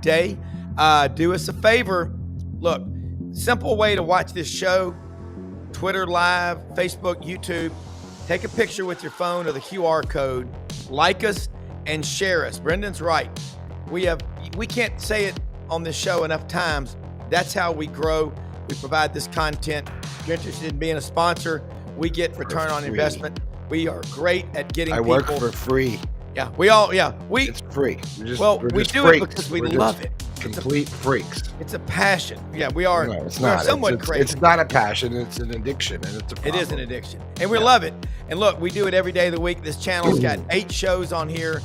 day. Do us a favor. Look, simple way to watch this show, Twitter Live, Facebook, YouTube. Take a picture with your phone or the QR code, like us, and share us. Brendan's right. We can't say it on this show enough times. That's how we grow. We provide this content. If you're interested in being a sponsor, we get return on investment. We are great at getting people. I work for free. Yeah, it's free. We do it because we love it. Complete freaks. It's a passion. Yeah, we are. No, it's we're not. somewhat crazy. It's not a passion. It's an addiction, and it's a problem. It is an addiction, and we love it. And look, we do it every day of the week. This channel's got 8 shows on here.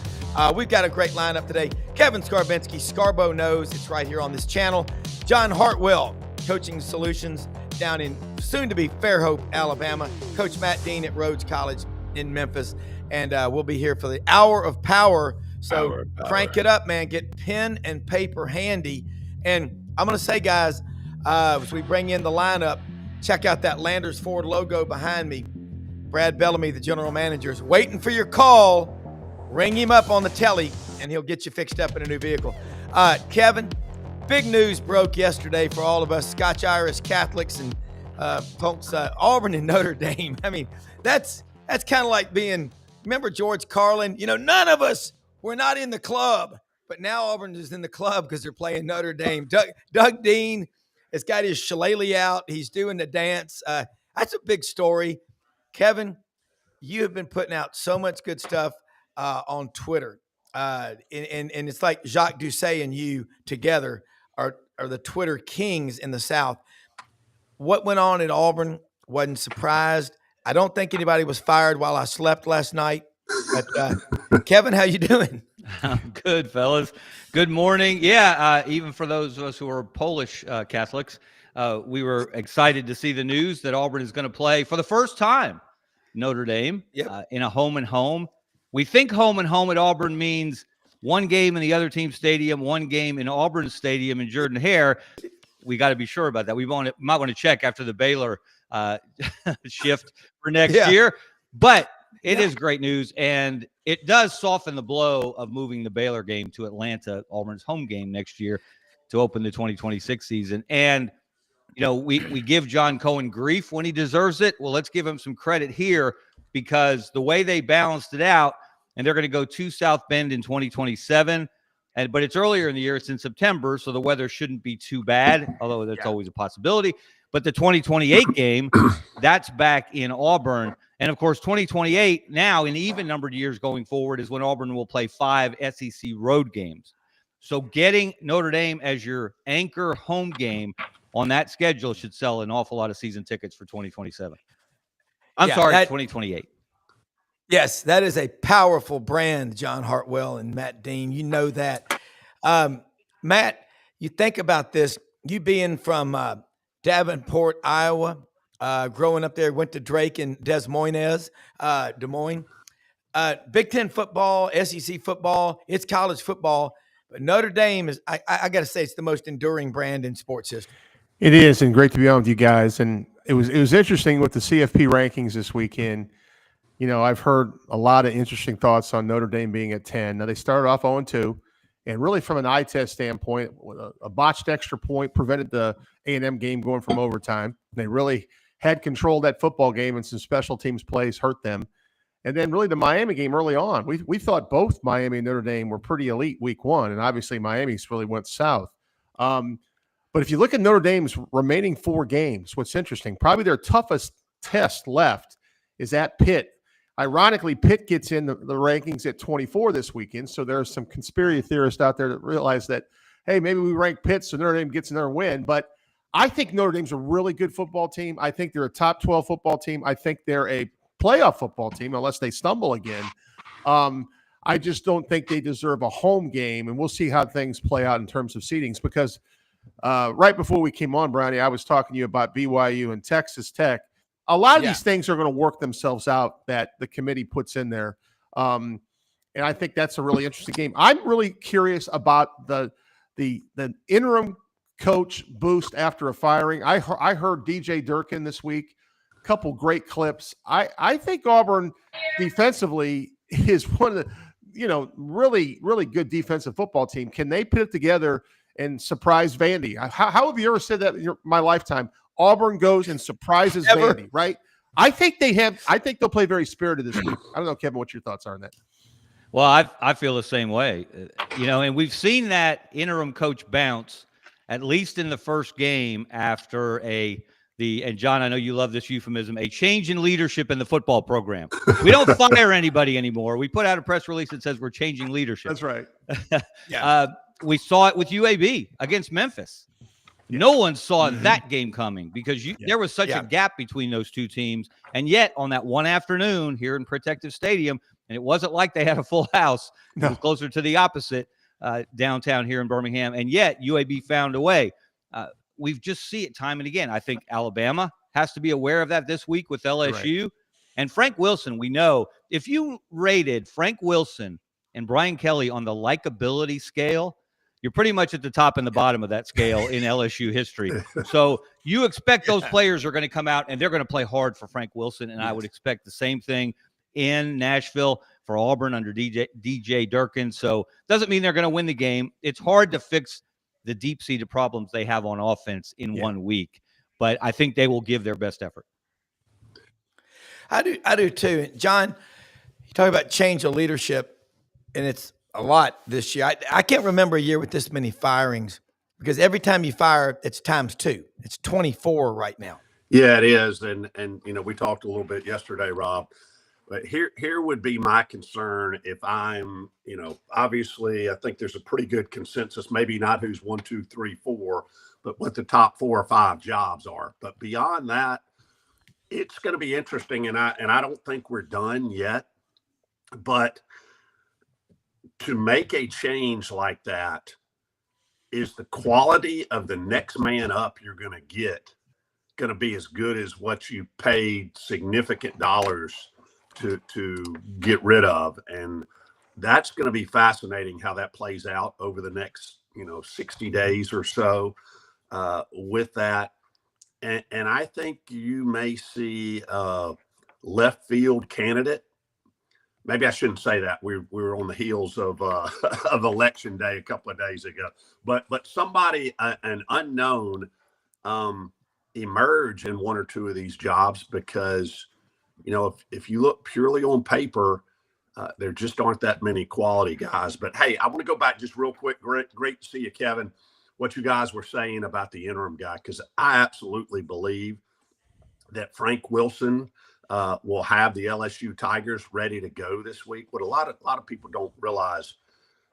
We've got a great lineup today. Kevin Scarbinsky, Scarbo knows. It's right here on this channel. John Hartwell, Coaching Solutions down in soon-to-be Fairhope, Alabama. Coach Matt Dean at Rhodes College in Memphis. And we'll be here for the Hour of Power. So crank it up, man. Get pen and paper handy. And I'm going to say, guys, as we bring in the lineup, check out that Landers Ford logo behind me. Brad Bellamy, the general manager, is waiting for your call. Ring him up on the telly, and he'll get you fixed up in a new vehicle. Kevin, big news broke yesterday for all of us Scotch-Irish Catholics and folks, Auburn and Notre Dame. I mean, that's kind of like being, remember George Carlin? You know, none of us were not in the club, but now Auburn is in the club because they're playing Notre Dame. Doug Dean has got his shillelagh out. He's doing the dance. That's a big story. Kevin, you have been putting out so much good stuff on Twitter. And it's like Jacques Doucet and you together are the Twitter kings in the South. What went on at Auburn? Wasn't surprised. I don't think anybody was fired while I slept last night. But Kevin, how you doing? I'm good, fellas. Good morning. Yeah, even for those of us who are Polish Catholics, we were excited to see the news that Auburn is going to play for the first time Notre Dame in a home and home. We think home and home at Auburn means one game in the other team's stadium, one game in Auburn's stadium in Jordan-Hare. We got to be sure about that. We might want to check after the Baylor shift for next year. But it is great news, and it does soften the blow of moving the Baylor game to Atlanta, Auburn's home game next year, to open the 2026 season. And, you know, we give John Cohen grief when he deserves it. Well, let's give him some credit here because the way they balanced it out, and they're going to go to South Bend in 2027, but it's earlier in the year. It's in September, so the weather shouldn't be too bad, although that's always a possibility. But the 2028 game, that's back in Auburn. And, of course, 2028 now in even-numbered years going forward is when Auburn will play 5 SEC road games. So getting Notre Dame as your anchor home game on that schedule should sell an awful lot of season tickets for 2027. I'm sorry, 2028. Yes, that is a powerful brand, John Hartwell and Matt Dean. You know that. Matt, you think about this. You being from Davenport, Iowa, growing up there, went to Drake and Des Moines. Big Ten football, SEC football, it's college football. But Notre Dame is, I got to say, it's the most enduring brand in sports history. It is, and great to be on with you guys. And it was interesting with the CFP rankings this weekend. You know, I've heard a lot of interesting thoughts on Notre Dame being at 10. Now, they started off 0-2, and really from an eye test standpoint, a botched extra point prevented the A&M game going from overtime. They really had controlled that football game, and some special teams plays hurt them. And then really the Miami game early on, we thought both Miami and Notre Dame were pretty elite week one, and obviously Miami's really went south. But if you look at Notre Dame's remaining 4 games, what's interesting, probably their toughest test left is at Pitt. Ironically, Pitt gets in the rankings at 24 this weekend, so there are some conspiracy theorists out there that realize that, hey, maybe we rank Pitt so Notre Dame gets in there and win. But I think Notre Dame's a really good football team. I think they're a top 12 football team. I think they're a playoff football team unless they stumble again. I just don't think they deserve a home game, and we'll see how things play out in terms of seedings because right before we came on, Brownie, I was talking to you about BYU and Texas Tech. A lot of these things are going to work themselves out that the committee puts in there. And I think that's a really interesting game. I'm really curious about the interim coach boost after a firing. I heard DJ Durkin this week, a couple great clips. I think Auburn defensively is one of the really, really good defensive football team. Can they put it together and surprise Vandy? How have you ever said that in my lifetime? Auburn goes and surprises Vandy, right? I think they'll play very spirited this week. I don't know, Kevin, what your thoughts are on that. Well, I feel the same way, and we've seen that interim coach bounce, at least in the first game after and John, I know you love this euphemism, a change in leadership in the football program. We don't fire anybody anymore. We put out a press release that says we're changing leadership. That's right. We saw it with UAB against Memphis. Yeah. No one saw that game coming because there was such a gap between those two teams. And yet on that one afternoon here in Protective Stadium, and it wasn't like they had a full house. No. It was closer to the opposite downtown here in Birmingham. And yet UAB found a way. We've just see it time and again. I think Alabama has to be aware of that this week with LSU. Right. And Frank Wilson, we know if you rated Frank Wilson and Brian Kelly on the likability scale, you're pretty much at the top and the bottom of that scale in LSU history. So you expect those players are going to come out and they're going to play hard for Frank Wilson. And I would expect the same thing in Nashville for Auburn under DJ Durkin. So doesn't mean they're going to win the game. It's hard to fix the deep-seated problems they have on offense in 1 week. But I think they will give their best effort. I do too. John, you talk about change of leadership, and it's a lot this year. I can't remember a year with this many firings because every time you fire, it's times 2. It's 24 right now. Yeah, it is. And we talked a little bit yesterday, Rob. But here would be my concern if I'm, obviously I think there's a pretty good consensus, maybe not who's 1, 2, 3, 4, but what the top 4 or 5 jobs are. But beyond that, it's going to be interesting. And I don't think we're done yet. But to make a change like that, is the quality of the next man up you're going to get going to be as good as what you paid significant dollars to get rid of? And that's going to be fascinating how that plays out over the next 60 days or so with that. And I think you may see a left field candidate. Maybe I shouldn't say that. We were on the heels of election day a couple of days ago, but somebody, an unknown, emerge in 1 or 2 of these jobs because if you look purely on paper, there just aren't that many quality guys. But hey, I want to go back just real quick. Great to see you, Kevin. What you guys were saying about the interim guy, because I absolutely believe that Frank Wilson will have the LSU Tigers ready to go this week. What a lot of people don't realize,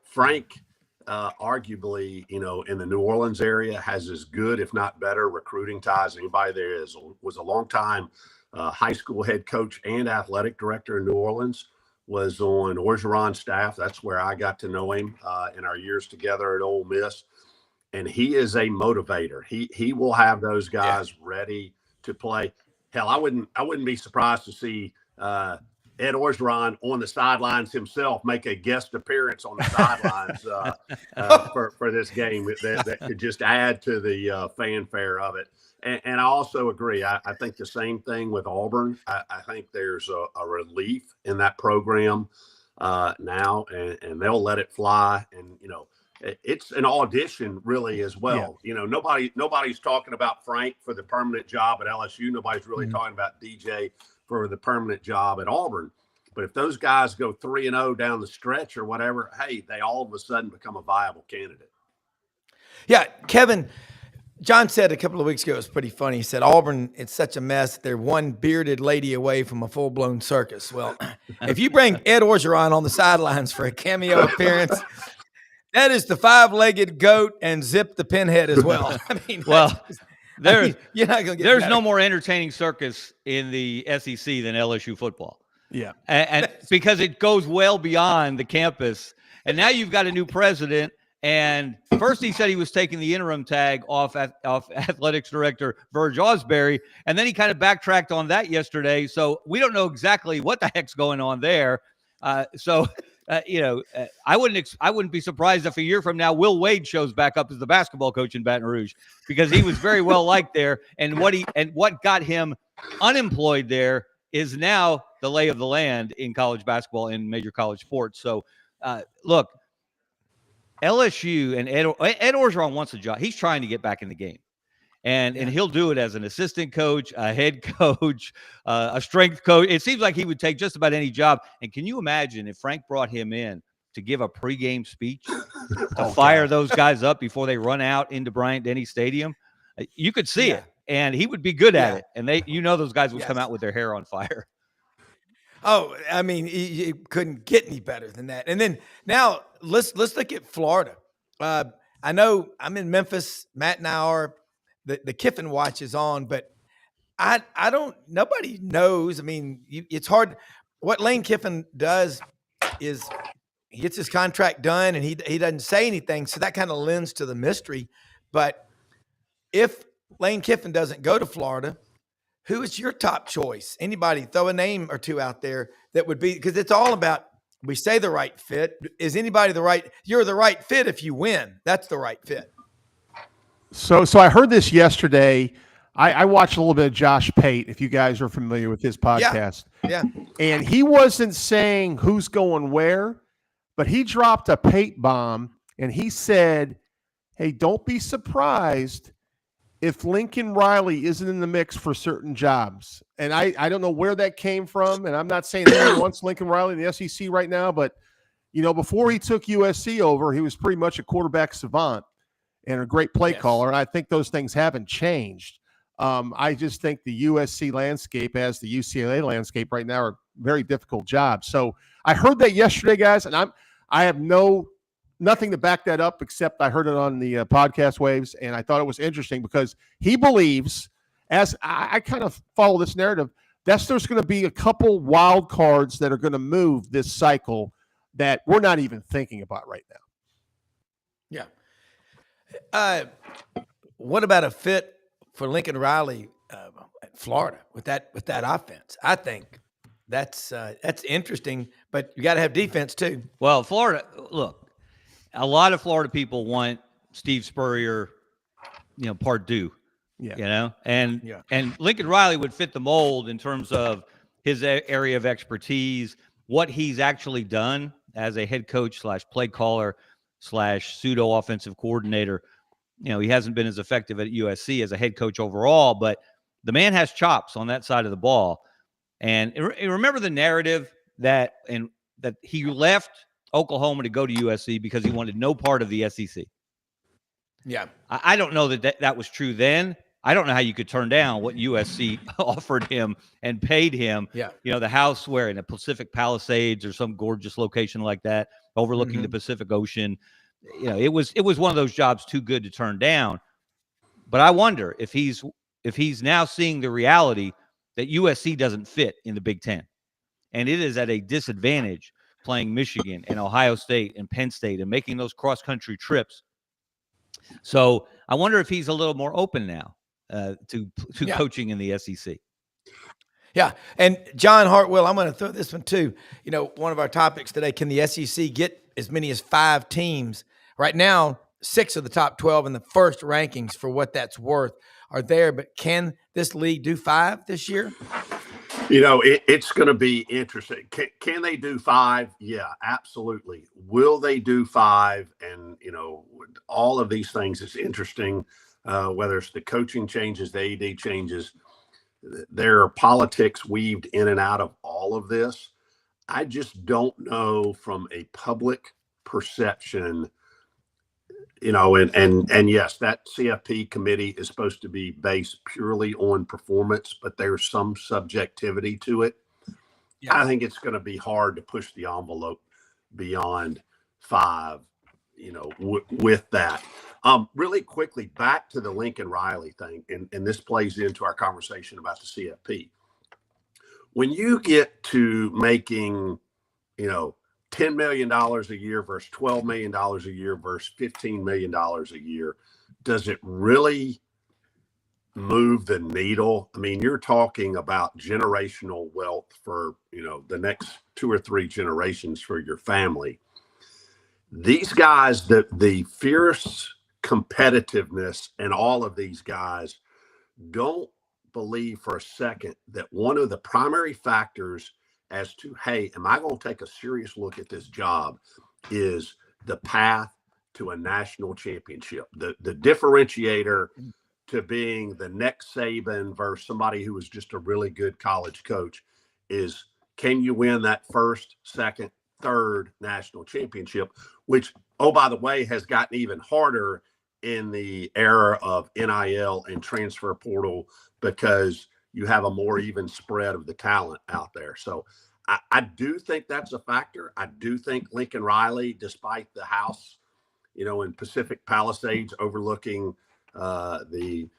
Frank, arguably, in the New Orleans area, has as good, if not better, recruiting ties as anybody there is. Was a long time high school head coach and athletic director in New Orleans, was on Orgeron's staff. That's where I got to know him in our years together at Ole Miss. And he is a motivator. He will have those guys ready to play. Hell, I wouldn't be surprised to see Ed Orgeron on the sidelines himself make a guest appearance on the sidelines for this game that could just add to the fanfare of it. And I also agree. I think the same thing with Auburn. I think there's a relief in that program now, and they'll let it fly. And, it's an audition really as well. Yeah. Nobody's talking about Frank for the permanent job at LSU. Nobody's really talking about DJ for the permanent job at Auburn. But if those guys go 3-0 down the stretch or whatever, hey, they all of a sudden become a viable candidate. Yeah, Kevin, John said a couple of weeks ago, it was pretty funny. He said, Auburn, it's such a mess. They're one bearded lady away from a full-blown circus. Well, if you bring Ed Orgeron on the sidelines for a cameo appearance, that is the 5-legged goat and Zip the Pinhead as well. I mean, there's better. No more entertaining circus in the SEC than LSU football. Yeah. And because it goes well beyond the campus. And now you've got a new president. And first he said he was taking the interim tag off athletics director Verge Osbury. And then he kind of backtracked on that yesterday. So we don't know exactly what the heck's going on there. I wouldn't be surprised if a year from now Will Wade shows back up as the basketball coach in Baton Rouge, because he was very well liked there. And what got him unemployed there is now the lay of the land in college basketball and major college sports. So Look, LSU and Ed Orgeron wants a job. He's trying to get back in the game. And he'll do it as an assistant coach, a head coach, a strength coach. It seems like he would take just about any job. And can you imagine if Frank brought him in to give a pregame speech to fire those guys up before they run out into Bryant-Denny Stadium? You could see it, and he would be good at it. And those guys would come out with their hair on fire. Oh, I mean, you couldn't get any better than that. And then now let's look at Florida. I know I'm in Memphis. Matt and I are. The Kiffin watch is on, but I don't. Nobody knows. I mean, it's hard. What Lane Kiffin does is he gets his contract done, and he doesn't say anything, so that kind of lends to the mystery. But if Lane Kiffin doesn't go to Florida, who is your top choice? Anybody? Throw a name or two out there that would be, because it's all about, we say the right fit. Is anybody the right? You're the right fit if you win. That's the right fit. So I heard this yesterday. I watched a little bit of Josh Pate, if you guys are familiar with his podcast. Yeah. And he wasn't saying who's going where, but he dropped a Pate bomb, and he said, hey, don't be surprised if Lincoln Riley isn't in the mix for certain jobs. And I don't know where that came from, and I'm not saying anyone wants Lincoln Riley in the SEC right now, but, before he took USC over, he was pretty much a quarterback savant and a great play caller. And I think those things haven't changed. I just think the USC landscape, as the UCLA landscape right now, are very difficult jobs. So I heard that yesterday, guys, and I have nothing to back that up, except I heard it on the podcast waves, and I thought it was interesting because he believes, as I kind of follow this narrative, there's going to be a couple wild cards that are going to move this cycle that we're not even thinking about right now. Yeah. What about a fit for Lincoln Riley at Florida with that offense? I think that's interesting, but you got to have defense too. Well, Florida, look, a lot of Florida people want Steve Spurrier, Pardue, and Lincoln Riley would fit the mold in terms of his area of expertise, what he's actually done as a head coach / play caller / pseudo offensive coordinator. He hasn't been as effective at USC as a head coach overall, but the man has chops on that side of the ball. And remember the narrative that he left Oklahoma to go to USC because he wanted no part of the SEC. Yeah. I don't know that was true then. I don't know how you could turn down what USC offered him and paid him. Yeah. The house where in the Pacific Palisades or some gorgeous location like that, overlooking the Pacific Ocean. It was one of those jobs too good to turn down. But I wonder if he's now seeing the reality that USC doesn't fit in the Big Ten. And it is at a disadvantage playing Michigan and Ohio State and Penn State and making those cross-country trips. So I wonder if he's a little more open now to coaching in the SEC. Yeah. And John Hartwell, I'm going to throw this one too. One of our topics today, can the SEC get as many as 5 teams? Right now, 6 of the top 12 in the first rankings, for what that's worth, are there. But can this league do 5 this year? It's going to be interesting. Can they do 5? Yeah, absolutely. Will they do 5? And, all of these things is interesting, whether it's the coaching changes, the AD changes. There are politics weaved in and out of all of this. I just don't know from a public perception, and yes, that CFP committee is supposed to be based purely on performance, but there's some subjectivity to it. Yeah. I think it's going to be hard to push the envelope beyond 5, with that. Really quickly, back to the Lincoln Riley thing, and this plays into our conversation about the CFP. When you get to making, $10 million a year versus $12 million a year versus $15 million a year, does it really move the needle? I mean, you're talking about generational wealth for, the next 2 or 3 generations for your family. These guys, the fierce competitiveness in all of these guys, don't believe for a second that one of the primary factors as to, hey, am I going to take a serious look at this job, is the path to a national championship. The differentiator to being the next Saban versus somebody who was just a really good college coach is, can you win that first, second, third national championship, which, oh, by the way, has gotten even harder in the era of NIL and transfer portal because you have a more even spread of the talent out there. So I do think that's a factor. I do think Lincoln Riley, despite the house, in Pacific Palisades overlooking the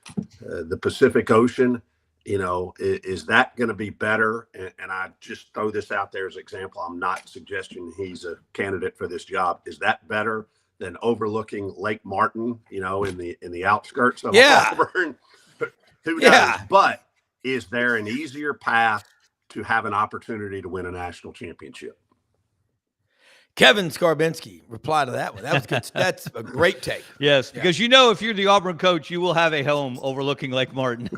Pacific Ocean, is that going to be better? And I just throw this out there as an example. I'm not suggesting he's a candidate for this job. Is that better than overlooking Lake Martin, in the outskirts of Auburn? Who knows? But is there an easier path to have an opportunity to win a national championship? Kevin Scarbinsky, reply to that one. That was good. That's a great take. Yes, because if you're the Auburn coach, you will have a home overlooking Lake Martin.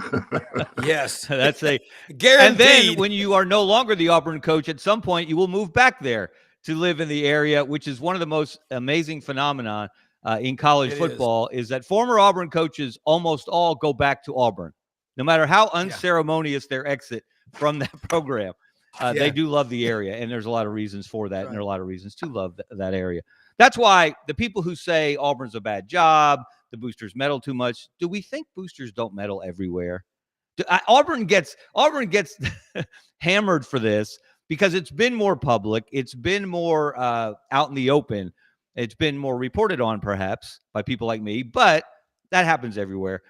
Yes. That's a guaranteed. And then when you are no longer the Auburn coach, at some point you will move back there to live in the area, which is one of the most amazing phenomena in college football is that former Auburn coaches almost all go back to Auburn, no matter how unceremonious their exit from that program. They do love the area, and there's a lot of reasons for that, and there are a lot of reasons to love that area. That's why the people who say Auburn's a bad job, the boosters meddle too much, do we think boosters don't meddle everywhere? Auburn gets hammered for this because it's been more public. It's been more out in the open. It's been more reported on, perhaps, by people like me, but that happens everywhere.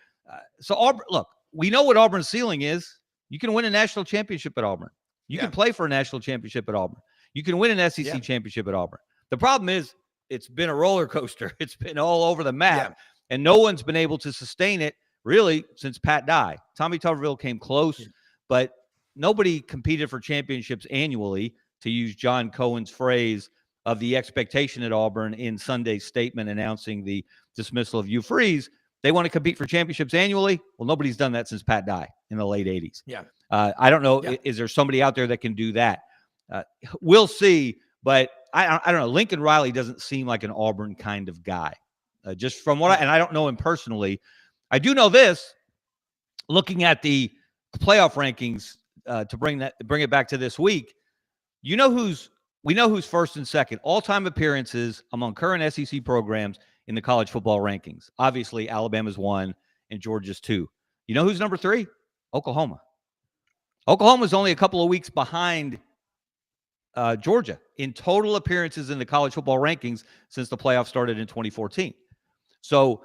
So, Auburn, look, we know what Auburn's ceiling is. You can win a national championship at Auburn. You can play for a national championship at Auburn. You can win an SEC championship at Auburn. The problem is it's been a roller coaster. It's been all over the map, and no one's been able to sustain it really since Pat Dye. Tommy Tuberville came close, but nobody competed for championships annually, to use John Cohen's phrase of the expectation at Auburn in Sunday's statement announcing the dismissal of Hugh Freeze. They want to compete for championships annually. Well, nobody's done that since Pat Dye in the late 80s. I don't know. Is there somebody out there that can do that? We'll see. But I don't know. Lincoln Riley doesn't seem like an Auburn kind of guy. Just from what and I don't know him personally. I do know this. Looking at the playoff rankings to bring it back to this week, we know who's first and second all-time appearances among current SEC programs in the college football rankings. Obviously, Alabama's 1 and Georgia's 2. You know who's number 3? Oklahoma. Oklahoma's only a couple of weeks behind Georgia in total appearances in the college football rankings since the playoffs started in 2014. So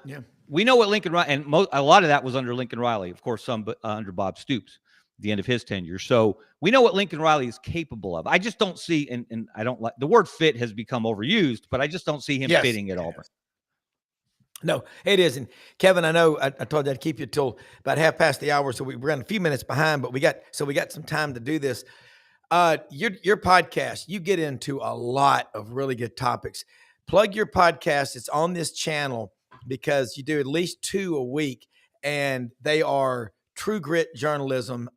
we know what Lincoln Riley, and a lot of that was under Lincoln Riley, of course, some under Bob Stoops at the end of his tenure. So we know what Lincoln Riley is capable of. I just don't see, and I don't like, the word fit has become overused, but I just don't see him fitting at Auburn. No, it isn't. Kevin, I know I told you I'd keep you till about half past the hour, so we're running a few minutes behind, but we got some time to do this. Your podcast, you get into a lot of really good topics. Plug your podcast. It's on this channel because you do at least 2 a week, and they are true grit journalism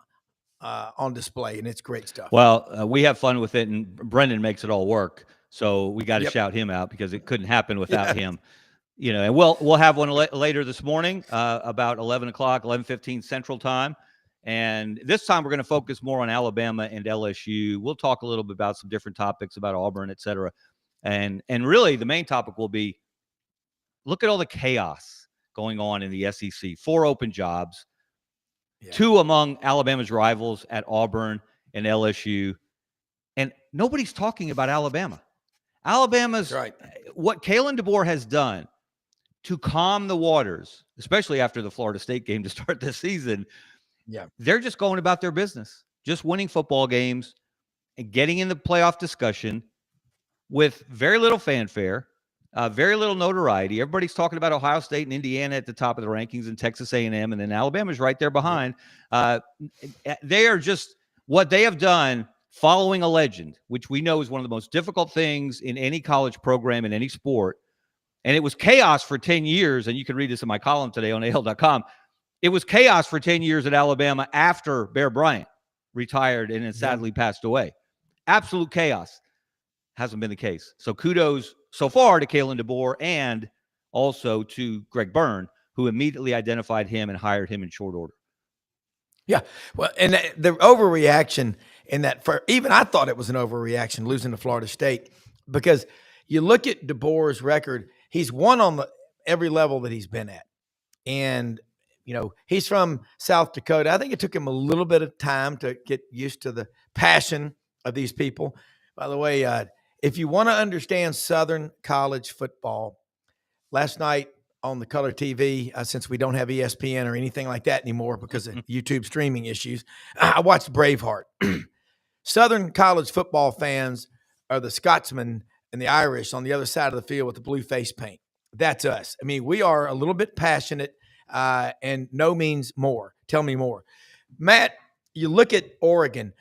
on display, and it's great stuff. Well, we have fun with it, and Brendan makes it all work. So we got to shout him out because it couldn't happen without him. And we'll have one later this morning about 11 o'clock, 11:15 Central Time. And this time we're going to focus more on Alabama and LSU. We'll talk a little bit about some different topics about Auburn, et cetera. And really the main topic will be, look at all the chaos going on in the SEC. 4 open jobs, 2 among Alabama's rivals at Auburn and LSU. And nobody's talking about Alabama. Alabama's what Kalen DeBoer has done to calm the waters, especially after the Florida State game to start this season. They're just going about their business, just winning football games and getting in the playoff discussion with very little fanfare, very little notoriety. Everybody's talking about Ohio State and Indiana at the top of the rankings and Texas A&M, and then Alabama's right there behind. They are just what they have done following a legend, which we know is one of the most difficult things in any college program in any sport. And it was chaos for 10 years. And you can read this in my column today on AL.com. It was chaos for 10 years at Alabama after Bear Bryant retired and then sadly passed away. Absolute chaos. Hasn't been the case. So kudos so far to Kalen DeBoer and also to Greg Browne, who immediately identified him and hired him in short order. Yeah. Well, and the overreaction in that, even I thought it was an overreaction losing to Florida State, because you look at DeBoer's record, he's won on every level that he's been at. And, he's from South Dakota. I think it took him a little bit of time to get used to the passion of these people. By the way, if you want to understand Southern college football, last night on the color TV, since we don't have ESPN or anything like that anymore because of YouTube streaming issues, I watched Braveheart. Southern college football fans are the Scotsmen and the Irish on the other side of the field with the blue face paint. That's us. I mean, we are a little bit passionate, and no means more. Tell me more. Matt, you look at Oregon.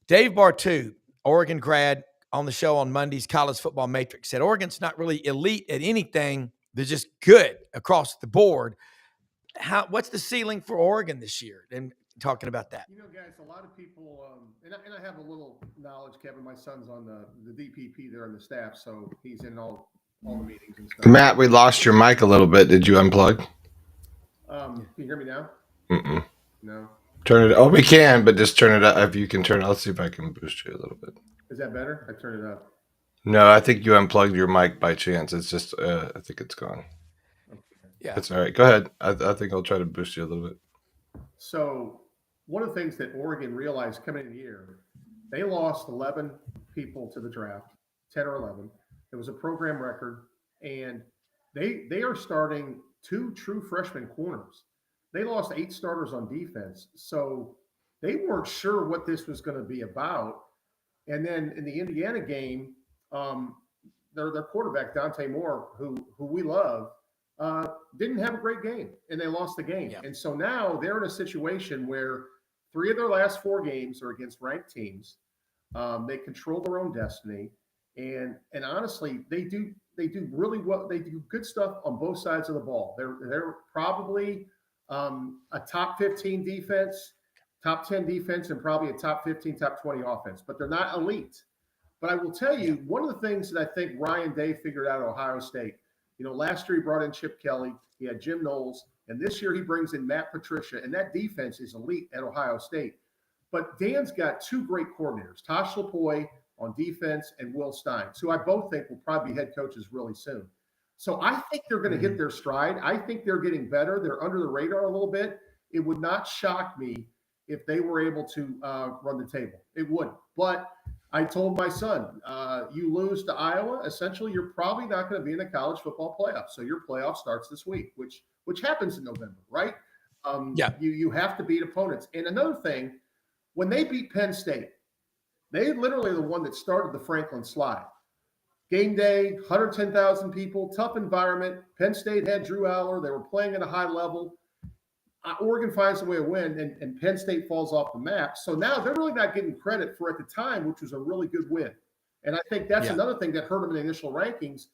Dave Bartu, Oregon grad, on the show on Monday's College Football Matrix, said Oregon's not really elite at anything. They're just good across the board. What's the ceiling for Oregon this year? And talking about that. Guys, a lot of people, and I have a little knowledge, Kevin. My son's on the DPP there in the staff, so he's in all the meetings and stuff. Matt, we lost your mic a little bit. Did you unplug? Can you hear me now? Mm-mm. No. Turn it. Oh, we can, but just turn it up. If you can turn it, let's see if I can boost you a little bit. Is that better? I turned it up. No, I think you unplugged your mic by chance. It's just, I think it's gone. Yeah, it's all right. Go ahead. I think I'll try to boost you a little bit. So one of the things that Oregon realized coming in the year, they lost 11 people to the draft, 10 or 11. It was a program record, and they are starting 2 true freshman corners. They lost 8 starters on defense, so they weren't sure what this was going to be about. And then in the Indiana game, their quarterback, Dante Moore, who we love, didn't have a great game, and they lost the game. Yeah. And so now they're in a situation where 3 of their last 4 games are against ranked teams. They control their own destiny, and honestly, they do really well. They do good stuff on both sides of the ball. They're probably a top 15 defense, top 10 defense, and probably a top 15, top 20 offense, but they're not elite. But I will tell you, one of the things that I think Ryan Day figured out at Ohio State, last year he brought in Chip Kelly, he had Jim Knowles, and this year he brings in Matt Patricia, and that defense is elite at Ohio State. But Dan's got 2 great coordinators, Tosh Lapoy on defense and Will Steins, who I both think will probably be head coaches really soon. So I think they're going to hit their stride. I think they're getting better. They're under the radar a little bit. It would not shock me if they were able to run the table. It wouldn't. But I told my son, you lose to Iowa, essentially you're probably not going to be in the college football playoff. So your playoff starts this week, which happens in November, right? You have to beat opponents. And another thing, when they beat Penn State, they literally are the one that started the Franklin slide. Game day, 110,000 people, tough environment. Penn State had Drew Aller. They were playing at a high level. Oregon finds a way to win, and Penn State falls off the map. So now they're really not getting credit for, at the time, which was a really good win. And I think that's another thing that hurt them in the initial rankings.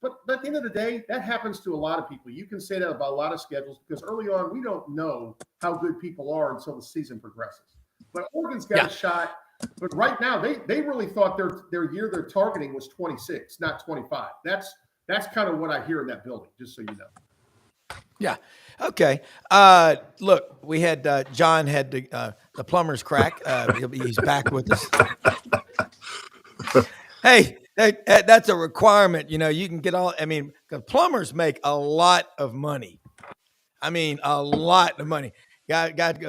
But at the end of the day, that happens to a lot of people. You can say that about a lot of schedules because early on, we don't know how good people are until the season progresses. But Oregon's got a shot. But right now, they really thought their year they're targeting was 26, not 25. That's kind of what I hear in that building, just so you know. Yeah. Okay. Look, we had John had the plumber's crack. He's back with us. Hey, that's a requirement. You can get all. I mean, the plumbers make a lot of money. I mean, a lot of money. Got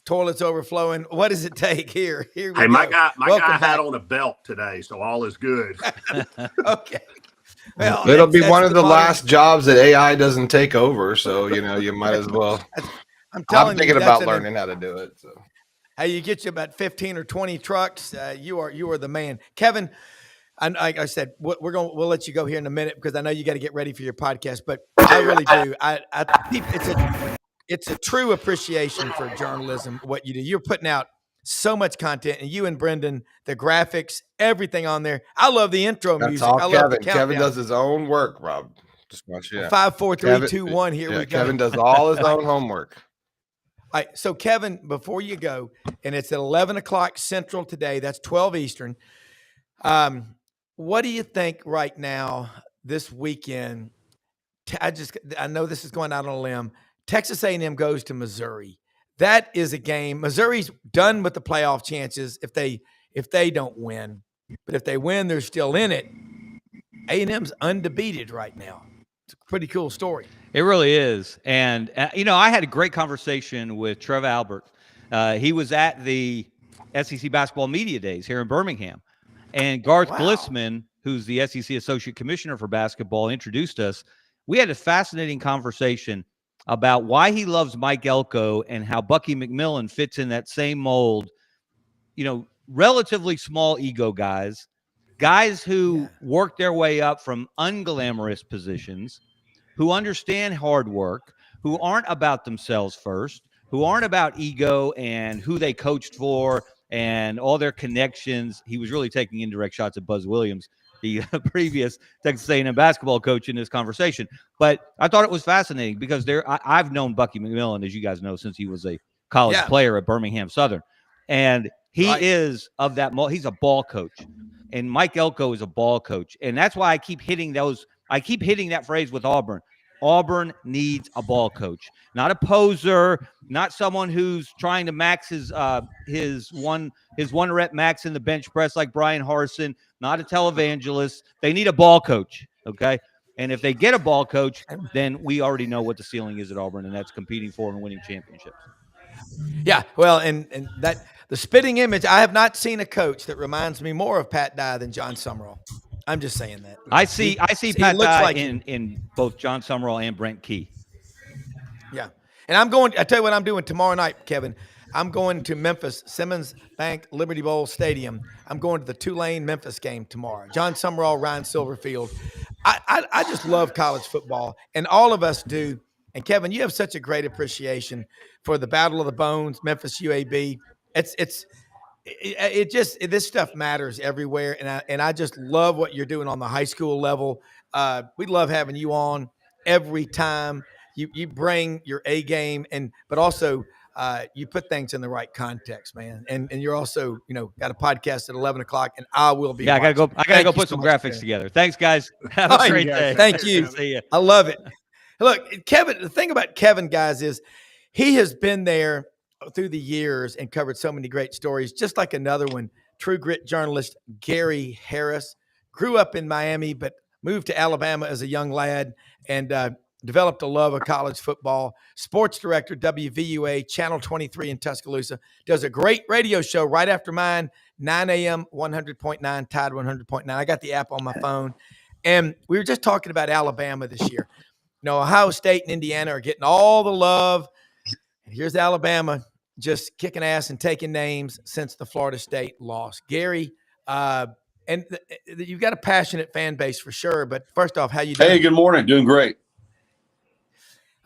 toilets overflowing. What does it take here? Hey, my guy had on a belt today, so all is good. Okay. Well, it'll be one of the last jobs that AI doesn't take over, so you might as well. I'm thinking about learning how to do it. So, hey, you get you about 15 or 20 trucks. You are the man, Kevin. Like I said, we'll let you go here in a minute because I know you got to get ready for your podcast. But I really do. I think it's a true appreciation for journalism. What you do, you're putting out so much content, and you and Brendan, the graphics, everything on there. I love the intro music. All I Kevin. love the countdown. Kevin does his own work, Rob. Just want you to know. 5, 4, 3, 2, 1. Here we go. Kevin does all his own homework. All right. So, Kevin, before you go, and it's at 11 o'clock Central today. That's 12 Eastern. What do you think right now this weekend, I know this is going out on a limb. Texas A&M goes to Missouri. That is a game. Missouri's done with the playoff chances if they don't win. But if they win, they're still in it. A&M's undefeated right now. It's a pretty cool story. It really is. And, I had a great conversation with Trev Albert. He was at the SEC Basketball Media Days here in Birmingham. And Garth Glissman, who's the SEC Associate Commissioner for Basketball, introduced us. We had a fascinating conversation about why he loves Mike Elko and how Bucky McMillan fits in that same mold. Relatively small ego guys who work their way up from unglamorous positions, who understand hard work, who aren't about themselves first, who aren't about ego and who they coached for and all their connections. He was really taking indirect shots at Buzz Williams, the previous Texas A&M basketball coach, in this conversation. But I thought it was fascinating because I've known Bucky McMillan, as you guys know, since he was a college player at Birmingham Southern. And he is of that – he's a ball coach. And Mike Elko is a ball coach. And that's why I keep hitting that phrase with Auburn. Auburn needs a ball coach, not a poser, not someone who's trying to max his one rep max in the bench press like Brian Harsin, not a televangelist. They need a ball coach, okay? And if they get a ball coach, then we already know what the ceiling is at Auburn, and that's competing for and winning championships. Yeah, well, and that the spitting image, I have not seen a coach that reminds me more of Pat Dye than John Summerall. I'm just saying that. I see Pat Dye in both John Summerall and Brent Key. Yeah. And I tell you what I'm doing tomorrow night, Kevin. I'm going to Memphis, Simmons Bank Liberty Bowl Stadium. I'm going to the Tulane Memphis game tomorrow. John Summerall, Ryan Silverfield. I just love college football, and all of us do. And Kevin, you have such a great appreciation for the Battle of the Bones, Memphis UAB. This stuff matters everywhere, and I just love what you're doing on the high school level. We love having you on every time. You bring your A game, but also you put things in the right context, man. And you're also got a podcast at 11:00, and I will be. Yeah, I gotta go put some graphics together. Thanks, guys. Have a great day. Thank you. See you. I love it. Look, Kevin. The thing about Kevin, guys, is he has been there through the years and covered so many great stories, just like another one. True Grit journalist Gary Harris grew up in Miami, but moved to Alabama as a young lad and developed a love of college football. Sports director, WVUA, Channel 23 in Tuscaloosa. Does a great radio show right after mine, 9 a.m., 100.9, Tide 100.9. I got the app on my phone. And we were just talking about Alabama this year. Ohio State and Indiana are getting all the love. And here's Alabama just kicking ass and taking names since the Florida State loss. Gary, and you've got a passionate fan base for sure. But first off, how you doing? Hey, good morning. Doing great.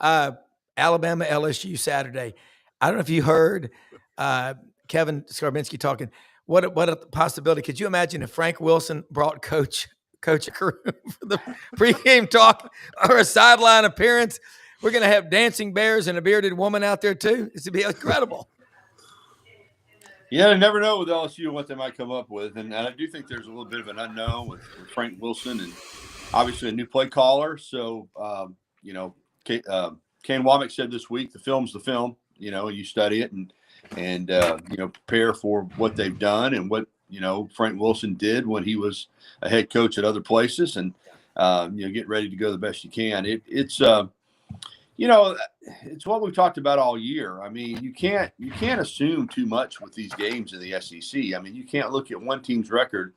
Alabama LSU Saturday. I don't know if you heard Kevin Scarbinsky talking. What a possibility. Could you imagine if Frank Wilson brought Coach Carew for the pregame talk or a sideline appearance? We're going to have dancing bears and a bearded woman out there too. It's going to be incredible. Yeah, I never know with LSU and what they might come up with. And I do think there's a little bit of an unknown with Frank Wilson and obviously a new play caller. So, Kane Womack said this week, the film's the film, you study it and prepare for what they've done and what, Frank Wilson did when he was a head coach at other places and, get ready to go the best you can. It's what we've talked about all year. I mean, you can't assume too much with these games in the SEC. I mean, you can't look at one team's record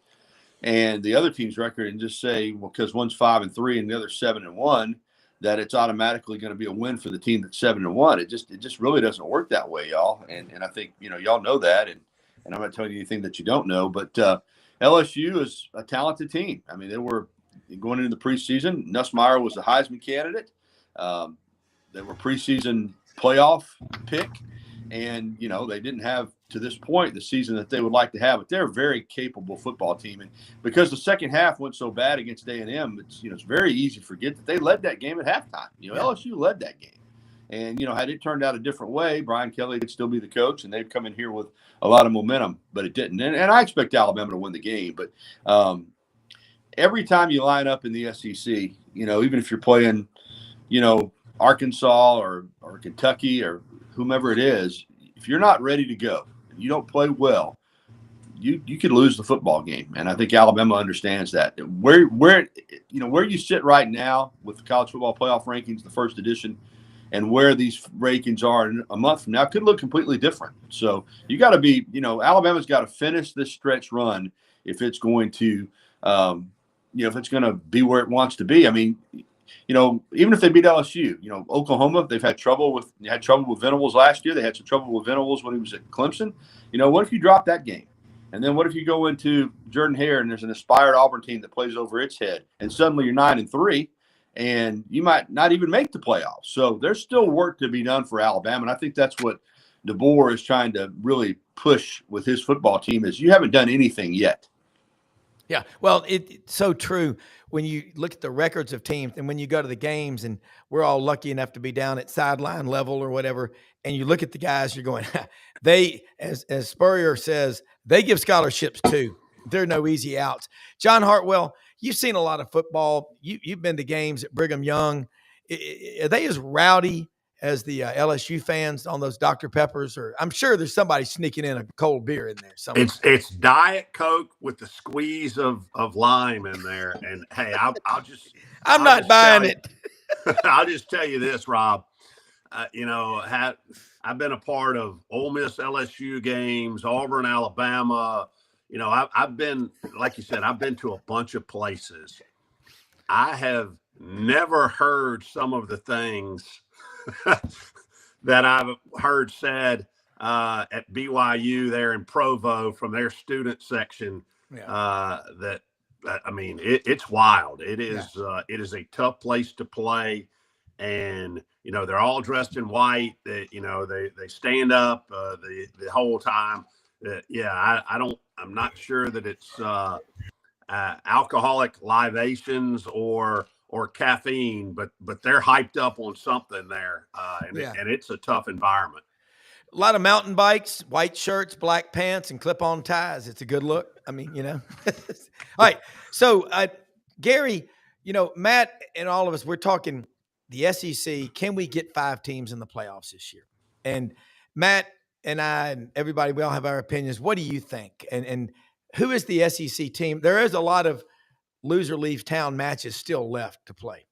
and the other team's record and just say, well, because one's 5-3 and the other's 7-1, that it's automatically going to be a win for the team that's 7-1. It just really doesn't work that way, y'all. And I think, y'all know that. And I'm not telling you anything that you don't know, but LSU is a talented team. I mean, they were going into the preseason. Nussmeier was the Heisman candidate. They were preseason playoff pick. And, they didn't have, to this point, the season that they would like to have. But they're a very capable football team. And because the second half went so bad against A&M, it's very easy to forget that they led that game at halftime. LSU led that game. And, had it turned out a different way, Brian Kelly would still be the coach, and they'd come in here with a lot of momentum. But it didn't. And I expect Alabama to win the game. But every time you line up in the SEC, even if you're playing, Arkansas or Kentucky or whomever it is, if you're not ready to go, you don't play well, you could lose the football game. And I think Alabama understands that. Where you sit right now with the college football playoff rankings, the first edition, and where these rankings are a month from now could look completely different. So you got to be, Alabama's got to finish this stretch run if it's going to, if it's going to be where it wants to be. I mean, even if they beat LSU, Oklahoma, they had trouble with Venables last year. They had some trouble with Venables when he was at Clemson. What if you drop that game? And then what if you go into Jordan-Hare and there's an aspired Auburn team that plays over its head, and suddenly you're 9-3, and you might not even make the playoffs. So there's still work to be done for Alabama, and I think that's what DeBoer is trying to really push with his football team is you haven't done anything yet. Yeah, well, it's so true when you look at the records of teams and when you go to the games, and we're all lucky enough to be down at sideline level or whatever, and you look at the guys, you're going, they, as Spurrier says, they give scholarships too. There are no easy outs. John Hartwell, you've seen a lot of football. You've been to games at Brigham Young. Are they as rowdy as the LSU fans on those Dr. Peppers? Or I'm sure there's somebody sneaking in a cold beer in there somewhere. It's Diet Coke with the squeeze of lime in there. And hey, I'm not buying it. I'll just tell you this, Rob. I've been a part of Ole Miss LSU games, Auburn, Alabama. I've been, like you said, I've been to a bunch of places. I have never heard some of the things that I've heard said at BYU there in Provo from their student section. Yeah. It's wild. It is. It is a tough place to play, and they're all dressed in white. They stand up the whole time. I'm not sure that it's alcoholic libations or caffeine, but they're hyped up on something there, and it's a tough environment. A lot of mountain bikes, white shirts, black pants, and clip-on ties. It's a good look. I mean, All right. So, Gary, Matt and all of us, we're talking the SEC. Can we get 5 teams in the playoffs this year? And Matt and I and everybody, we all have our opinions. What do you think? And who is the SEC team? There is a lot of loser leaves town matches still left to play.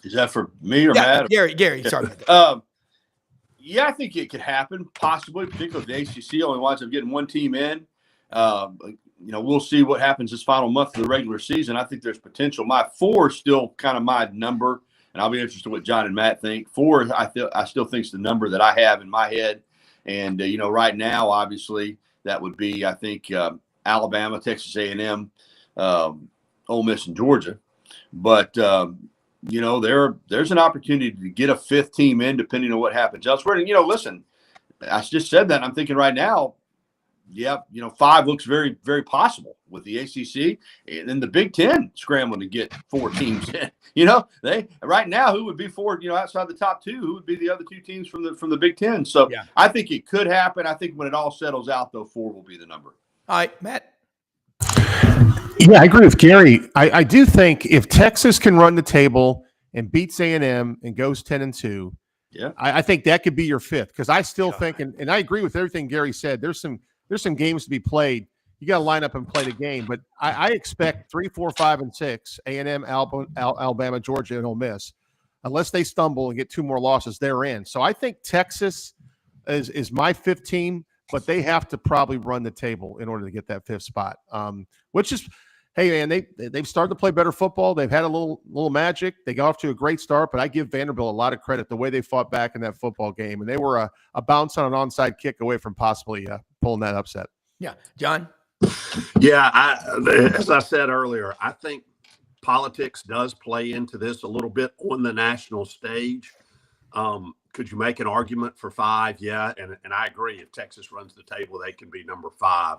Is that for me or Matt? Gary, sorry about that. Yeah, I think it could happen, possibly, particularly if the ACC only winds up getting one team in. We'll see what happens this final month of the regular season. I think there's potential. My 4 is still kind of my number, and I'll be interested in what John and Matt think. 4, I still think is the number that I have in my head. And, right now, obviously, that would be, I think, Alabama, Texas A&M, Ole Miss, and Georgia. But, there's an opportunity to get a 5th team in depending on what happens elsewhere. And, listen, I just said that, and I'm thinking right now, 5 looks very, very possible with the ACC and then the Big Ten scrambling to get 4 teams in. They right now, who would be 4, outside the top 2, who would be the other 2 teams from the Big Ten. So I think it could happen. I think when it all settles out, though, 4 will be the number. All right, Matt. Yeah, I agree with Gary. I do think if Texas can run the table and beats A&M and goes 10-2, I think that could be your 5th, because I still think, and I agree with everything Gary said. There's some games to be played. You got to line up and play the game. But I expect 3, 4, 5, and 6, A&M, Alabama, Georgia, and Ole Miss, unless they stumble and get 2 more losses, they're in. So I think Texas is my 5th team, but they have to probably run the table in order to get that 5th spot, which is, hey, man, they've started to play better football. They've had a little magic. They got off to a great start, but I give Vanderbilt a lot of credit the way they fought back in that football game, and they were a bounce on an onside kick away from possibly pulling that upset. Yeah, John? Yeah, as I said earlier, I think politics does play into this a little bit on the national stage. Could you make an argument for 5? Yeah, and I agree. If Texas runs the table, they can be number 5.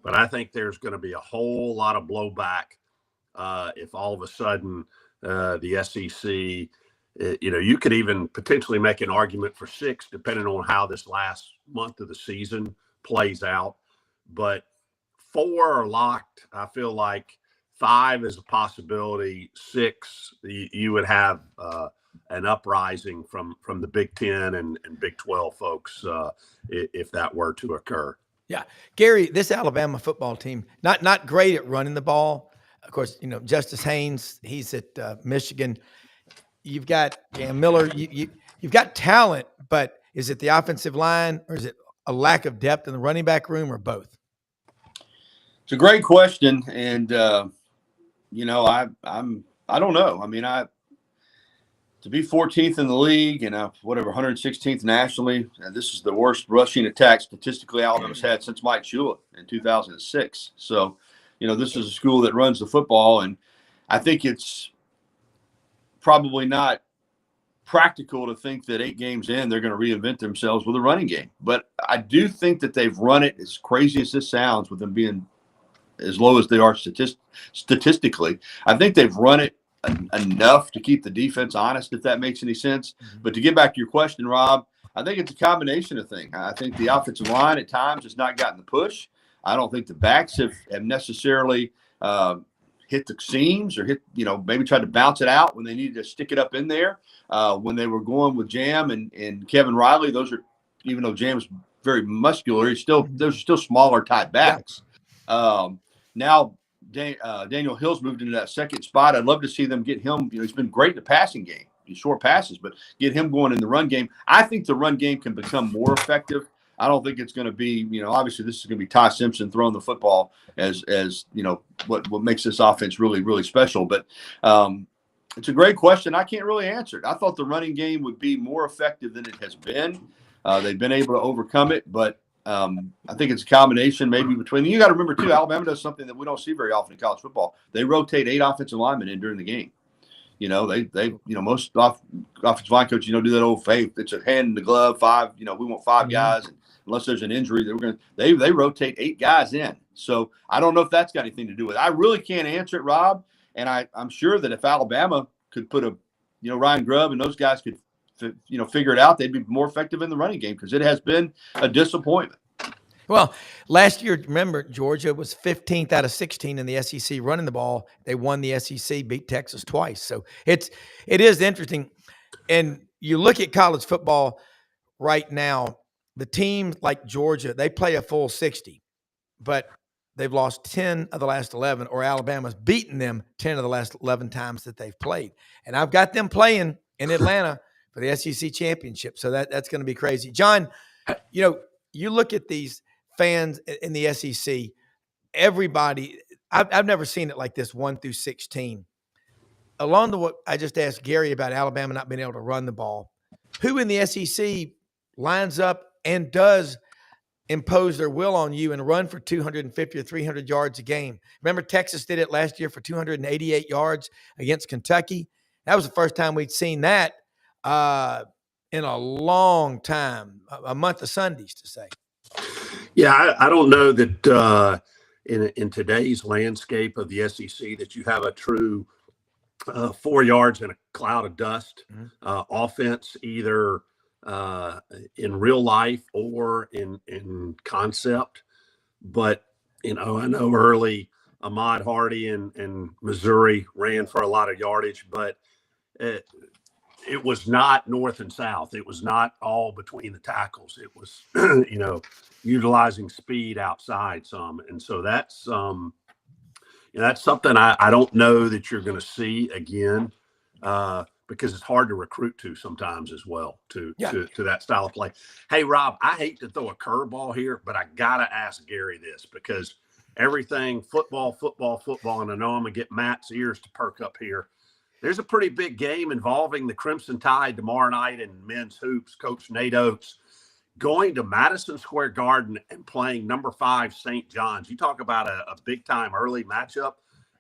But I think there's going to be a whole lot of blowback if all of a sudden the SEC, you could even potentially make an argument for 6, depending on how this last month of the season plays out. But 4 are locked. I feel like 5 is a possibility. 6, you would have an uprising from the Big Ten and Big 12 folks if that were to occur. Yeah, Gary, this Alabama football team not great at running the ball. Of course, Justice Haynes, he's at Michigan. You've got Cam Miller. You've got talent, but is it the offensive line or is it a lack of depth in the running back room or both? It's a great question, and I don't know. I mean, to be 14th in the league and 116th nationally, and this is the worst rushing attack statistically Alabama's had since Mike Shula in 2006. So, this is a school that runs the football, and I think it's probably not practical to think that 8 games in they're going to reinvent themselves with a running game. But I do think that they've run it, as crazy as this sounds, with them being as low as they are statistically. I think they've run it enough to keep the defense honest, if that makes any sense. But to get back to your question, Rob, I think it's a combination of things. I think the offensive line at times has not gotten the push. I don't think the backs have necessarily hit the seams or maybe tried to bounce it out when they needed to stick it up in there. When they were going with Jam and Kevin Riley, those are, even though Jam's very muscular, those are still smaller type backs. Now Daniel Hill's moved into that second spot. I'd love to see them get him. He's been great in the passing game, these short passes, but get him going in the run game. I think the run game can become more effective. I don't think it's going to be, obviously this is going to be Ty Simpson throwing the football as what makes this offense really, really special. But it's a great question. I can't really answer it. I thought the running game would be more effective than it has been. They've been able to overcome it, but I think it's a combination maybe between. You got to remember too, Alabama does something that we don't see very often in college football. They rotate 8 offensive linemen in during the game. Most offensive line coaches, do that old faith. It's a hand in the glove, 5. We want 5 guys, and unless there's an injury, they rotate 8 guys in. So I don't know if that's got anything to do with it. I really can't answer it, Rob. And I'm sure that if Alabama could put Ryan Grubb and those guys could figure it out, they'd be more effective in the running game, because it has been a disappointment. Well, last year, remember, Georgia was 15th out of 16 in the SEC running the ball. They won the SEC, beat Texas twice. So it is interesting. And you look at college football right now, the team like Georgia, they play a full 60, but they've lost 10 of the last 11, or Alabama's beaten them 10 of the last 11 times that they've played. And I've got them playing in Atlanta for the SEC championship. So that's going to be crazy. John, you look at these fans in the SEC, everybody, I've never seen it like this, 1 through 16. Along the what I just asked Gary about Alabama not being able to run the ball, who in the SEC lines up and does impose their will on you and run for 250 or 300 yards a game? Remember, Texas did it last year for 288 yards against Kentucky. That was the first time we'd seen that in a long time, a month of Sundays to say. Yeah, I don't know that in today's landscape of the SEC that you have a true 4 yards in a cloud of dust offense, either in real life or in concept. But, I know early Ahmad Hardy in Missouri ran for a lot of yardage, but it was not north and south. It was not all between the tackles. It was, utilizing speed outside some. And so that's something I don't know that you're going to see again because it's hard to recruit to sometimes as well to that style of play. Hey, Rob, I hate to throw a curveball here, but I got to ask Gary this, because everything football, and I know I'm going to get Matt's ears to perk up here. There's a pretty big game involving the Crimson Tide tomorrow night in men's hoops. Coach Nate Oates going to Madison Square Garden and playing number 5 St. John's. You talk about a big-time early matchup.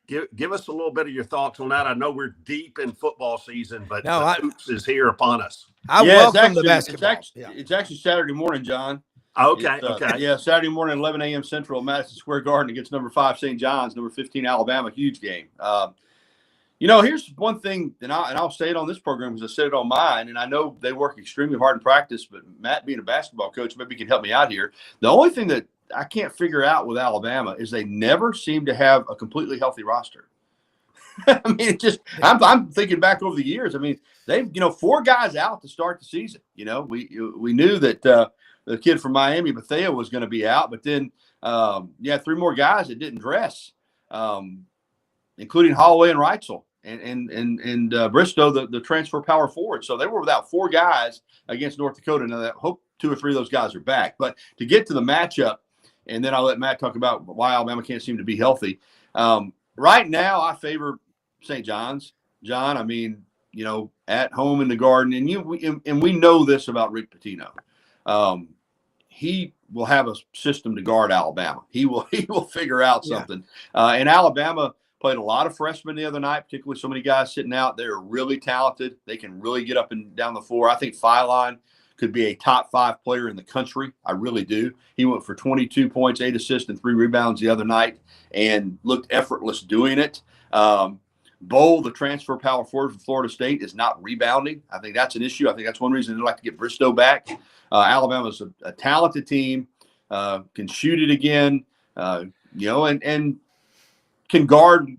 Give us a little bit of your thoughts on that. I know we're deep in football season, but hoops is here upon us. I welcome the basketball. It's actually Saturday morning, John. Okay. Yeah, Saturday morning, 11 a.m. Central, Madison Square Garden against number 5 St. John's, number 15 Alabama. Huge game. Here's one thing, and I'll say it on this program because I said it on mine, and I know they work extremely hard in practice, but Matt being a basketball coach, maybe he can help me out here. The only thing that I can't figure out with Alabama is they never seem to have a completely healthy roster. I mean, I'm thinking back over the years. I mean, they've 4 guys out to start the season. We knew that the kid from Miami, Bethea, was going to be out, but then 3 more guys that didn't dress, including Holloway and Reitzel and Bristow, the transfer power forward. So they were without 4 guys against North Dakota. Now, I hope 2 or 3 of those guys are back. But to get to the matchup, and then I'll let Matt talk about why Alabama can't seem to be healthy. Right now, I favor St. John's. John, I mean, at home in the Garden, and we know this about Rick Pitino. He will have a system to guard Alabama. He will figure out something. And Alabama played a lot of freshmen the other night, particularly so many guys sitting out. They're really talented. They can really get up and down the floor. I think Phylon could be a top 5 player in the country. I really do. He went for 22 points, 8 assists, and 3 rebounds the other night and looked effortless doing it. Bowl, the transfer power forward from Florida State, is not rebounding. I think that's an issue. I think that's one reason they'd like to get Bristow back. Alabama's a talented team, can shoot it again, and can guard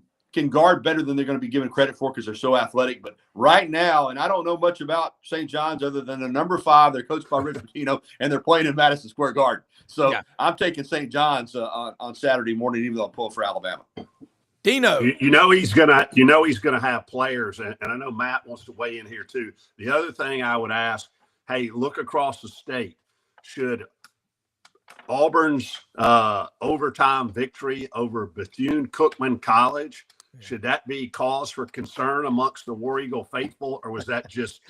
better than they're going to be given credit for because they're so athletic. But right now, and I don't know much about St. John's other than the number 5. They're coached by Rick Pitino, and they're playing in Madison Square Garden. So I'm taking St. John's on Saturday morning, even though I'm pulling for Alabama. Dino, he's gonna have players, and I know Matt wants to weigh in here too. The other thing I would ask, hey, look across the state. Should Auburn's overtime victory over Bethune-Cookman College, should that be cause for concern amongst the War Eagle faithful, or was that just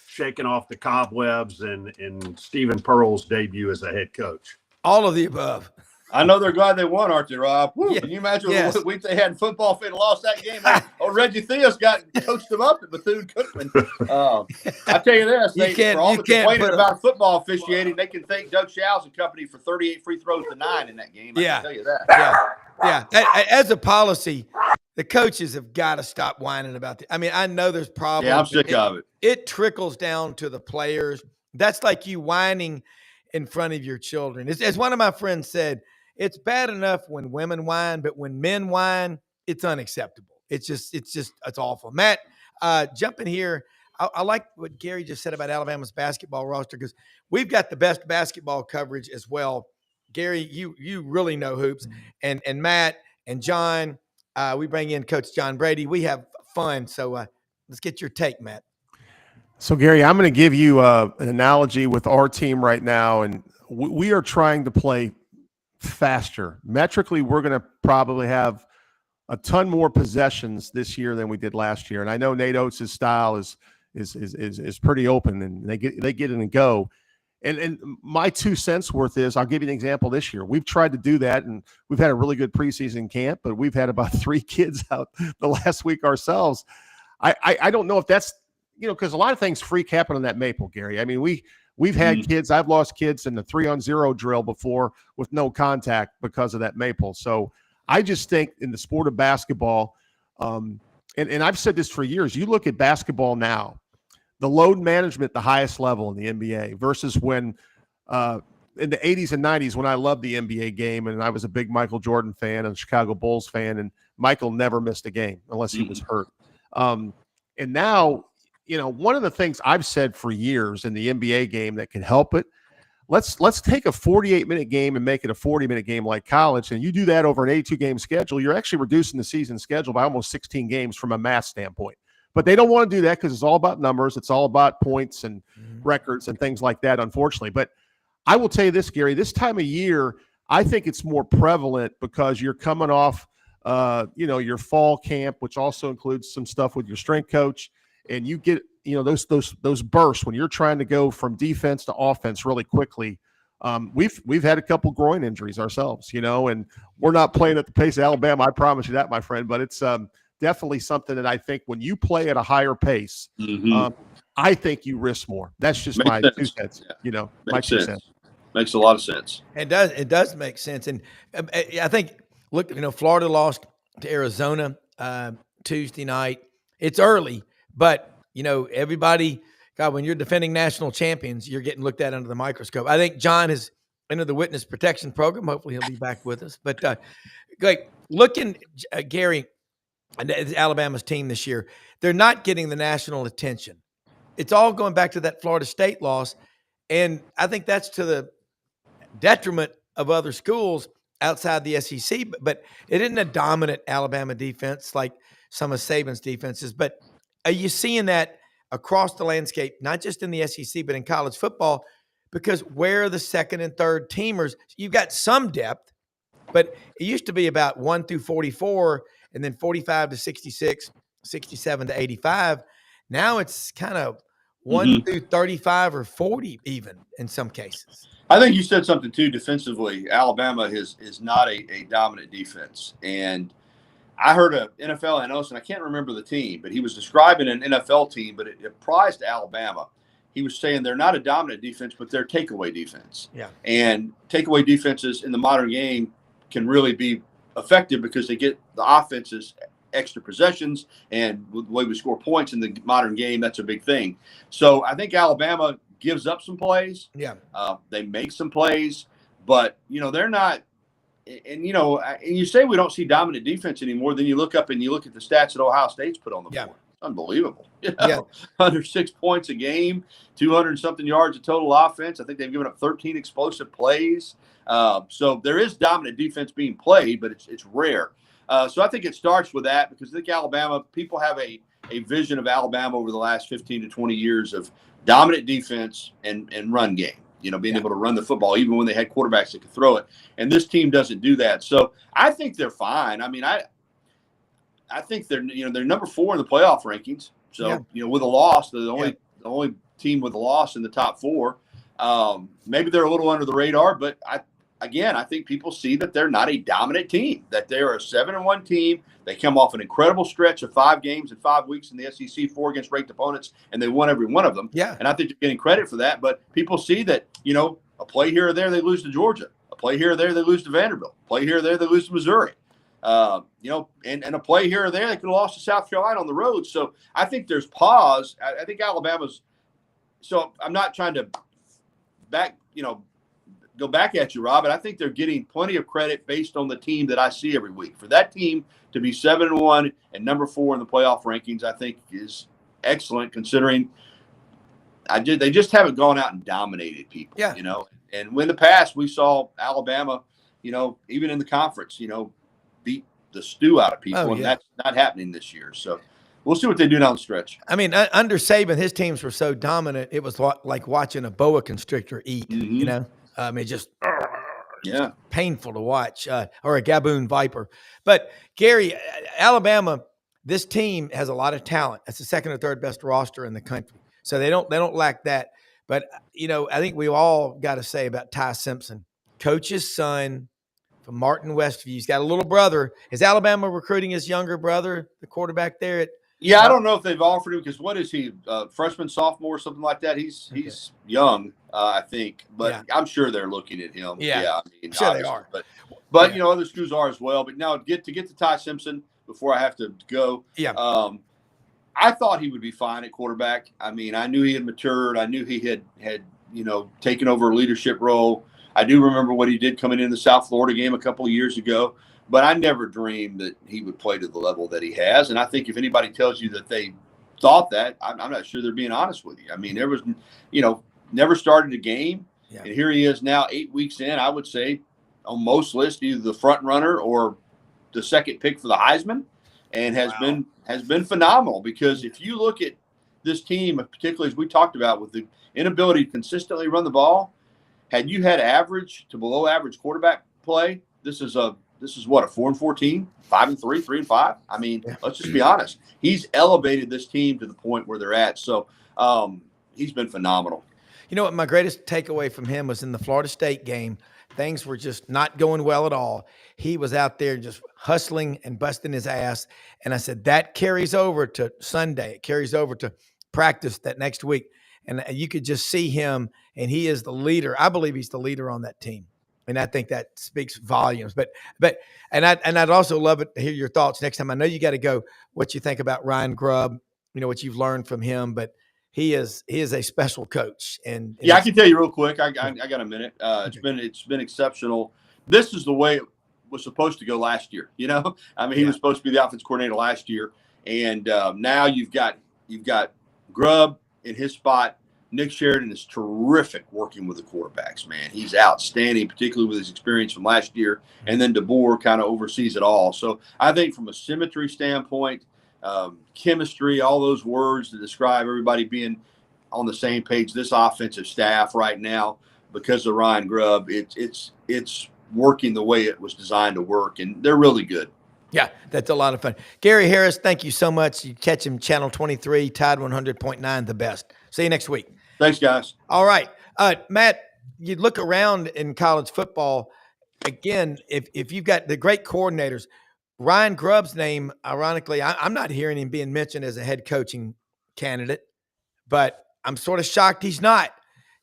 shaking off the cobwebs in Stephen Pearl's debut as a head coach? All of the above. I know they're glad they won, aren't they, Rob? Yeah. Can you imagine what week they had in football if they'd lost that game? Reggie Theos coached them up at Bethune-Cookman. I tell you this, for all the complaining about football officiating, they can thank Doug Shows and company for 38 free throws to 9 in that game. I can tell you that. Yeah. As a policy, the coaches have got to stop whining about it. I mean, I know there's problems. Yeah, I'm sick of it. It trickles down to the players. That's like you whining in front of your children. As one of my friends said, it's bad enough when women whine, but when men whine, it's unacceptable. It's awful. Matt, jump in here. I like what Gary just said about Alabama's basketball roster because we've got the best basketball coverage as well. Gary, you really know hoops, and Matt and John, we bring in Coach John Brady. We have fun, so let's get your take, Matt. So Gary, I'm going to give you an analogy with our team right now, and we are trying to play faster. Metrically, we're going to probably have a ton more possessions this year than we did last year. And I know Nate Oates' style is pretty open, and they get in and go. And my 2 cents worth is, I'll give you an example this year. We've tried to do that, and we've had a really good preseason camp, but we've had about 3 kids out the last week ourselves. I don't know if that's, because a lot of things freak happen on that Maple, Gary. I mean, we've had kids. I've lost kids in the 3-on-0 drill before with no contact because of that Maple. So I just think in the sport of basketball, and I've said this for years, you look at basketball now, the load management, the highest level in the NBA versus when in the 80s and 90s when I loved the NBA game and I was a big Michael Jordan fan and a Chicago Bulls fan, and Michael never missed a game unless he was hurt. And now, one of the things I've said for years in the NBA game that can help it, let's take a 48-minute game and make it a 40-minute game like college, and you do that over an 82-game schedule, you're actually reducing the season schedule by almost 16 games from a math standpoint. But they don't want to do that because it's all about numbers. It's all about points and records and things like that, unfortunately. But I will tell you this, Gary, this time of year, I think it's more prevalent because you're coming off, your fall camp, which also includes some stuff with your strength coach. And you get, those bursts when you're trying to go from defense to offense really quickly. We've had a couple groin injuries ourselves, and we're not playing at the pace of Alabama. I promise you that, my friend. But it's definitely something that I think when you play at a higher pace, I think you risk more. That's just my 2 cents. My 2 cents. Makes a lot of sense. It does make sense. And I think, look, Florida lost to Arizona Tuesday night. It's early. But, everybody, God, when you're defending national champions, you're getting looked at under the microscope. I think John has into the witness protection program. Hopefully he'll be back with us. But great. Looking, Gary, and Alabama's team this year, they're not getting the national attention. It's all going back to that Florida State loss. And I think that's to the detriment of other schools outside the SEC. But it isn't a dominant Alabama defense like some of Saban's defenses. But are you seeing that across the landscape, not just in the SEC, but in college football? Because where are the second and third teamers? You've got some depth, but it used to be about 1 through 44 and then 45 to 66, 67 to 85. Now it's kind of 1 through 35 or 40 even in some cases. I think you said something too defensively. Alabama is not a dominant defense. And I heard an NFL analyst, and I can't remember the team, but he was describing an NFL team, but it applies to Alabama. He was saying they're not a dominant defense, but they're takeaway defense. Yeah. And takeaway defenses in the modern game can really be effective because they get the offenses extra possessions, and with the way we score points in the modern game, that's a big thing. So I think Alabama gives up some plays. Yeah. They make some plays, but, they're not. And, and you say we don't see dominant defense anymore. Then you look up and you look at the stats that Ohio State's put on the board. It's unbelievable. Under 6 points a game, 200-something yards of total offense. I think they've given up 13 explosive plays. So there is dominant defense being played, but it's rare. So I think it starts with that because I think Alabama, people have a vision of Alabama over the last 15 to 20 years of dominant defense and run game. Being able to run the football, even when they had quarterbacks that could throw it. And this team doesn't do that. So I think they're fine. I mean, I think they're number 4 in the playoff rankings. So, with a loss, they're the only team with a loss in the top 4. Maybe they're a little under the radar, but I think people see that they're not a dominant team, that they're a 7-1 team. They come off an incredible stretch of 5 games in 5 weeks in the SEC, 4 against ranked opponents, and they won every one of them. Yeah. And I think they're getting credit for that. But people see that, a play here or there, they lose to Georgia. A play here or there, they lose to Vanderbilt. A play here or there, they lose to Missouri. And a play here or there, they could have lost to South Carolina on the road. So I think there's pause. I think Alabama's – so I'm not trying to go back at you, Rob, but I think they're getting plenty of credit based on the team that I see every week. For that team to be 7-1 and number 4 in the playoff rankings, I think is excellent considering they just haven't gone out and dominated people. Yeah. And in the past we saw Alabama, even in the conference, beat the stew out of people, and that's not happening this year. So we'll see what they do down the stretch. I mean, under Saban, his teams were so dominant, it was like watching a boa constrictor eat, just painful to watch, or a Gaboon viper. But Gary, Alabama, this team has a lot of talent. That's the second or third best roster in the country. So they don't lack that. But, I think we all got to say about Ty Simpson, coach's son from Martin Westview. He's got a little brother. Is Alabama recruiting his younger brother, the quarterback there at I don't know if they've offered him because what is he, freshman, sophomore, something like that? He's young, I think, but I'm sure they're looking at him. Yeah, I mean, sure they are. But other schools are as well. But now get to Ty Simpson before I have to go. Yeah. I thought he would be fine at quarterback. I mean, I knew he had matured. I knew he had taken over a leadership role. I do remember what he did coming in the South Florida game a couple of years ago. But I never dreamed that he would play to the level that he has. And I think if anybody tells you that they thought that, I'm not sure they're being honest with you. I mean, there was, never started a game. Yeah. And here he is now 8 weeks in, I would say, on most lists, either the front runner or the second pick for the Heisman, and has been phenomenal. Because if you look at this team, particularly as we talked about with the inability to consistently run the ball, had you had average to below average quarterback play, this is what, a 4-4 team, 5-3, 3-5. I mean, let's just be honest. He's elevated this team to the point where they're at. So he's been phenomenal. You know what? My greatest takeaway from him was in the Florida State game. Things were just not going well at all. He was out there just hustling and busting his ass. And I said, that carries over to Sunday. It carries over to practice that next week. And you could just see him, and he is the leader. I believe he's the leader on that team. And I think that speaks volumes. But I'd also love it to hear your thoughts next time. I know you got to go. What you think about Ryan Grubb? What you've learned from him. But he is a special coach. And I can tell you real quick. I got a minute. It's been exceptional. This is the way it was supposed to go last year. You know, I mean, he was supposed to be the offense coordinator last year, and now you've got Grubb in his spot. Nick Sheridan is terrific working with the quarterbacks, man. He's outstanding, particularly with his experience from last year. And then DeBoer kind of oversees it all. So I think from a symmetry standpoint, chemistry, all those words to describe everybody being on the same page, this offensive staff right now, because of Ryan Grubb, it's working the way it was designed to work, and they're really good. Yeah, that's a lot of fun. Gary Harris, thank you so much. You catch him, Channel 23, Tide 100.9, the best. See you next week. Thanks, guys. All right. Matt, you look around in college football, again, if you've got the great coordinators, Ryan Grubb's name, ironically, I'm not hearing him being mentioned as a head coaching candidate, but I'm sort of shocked he's not.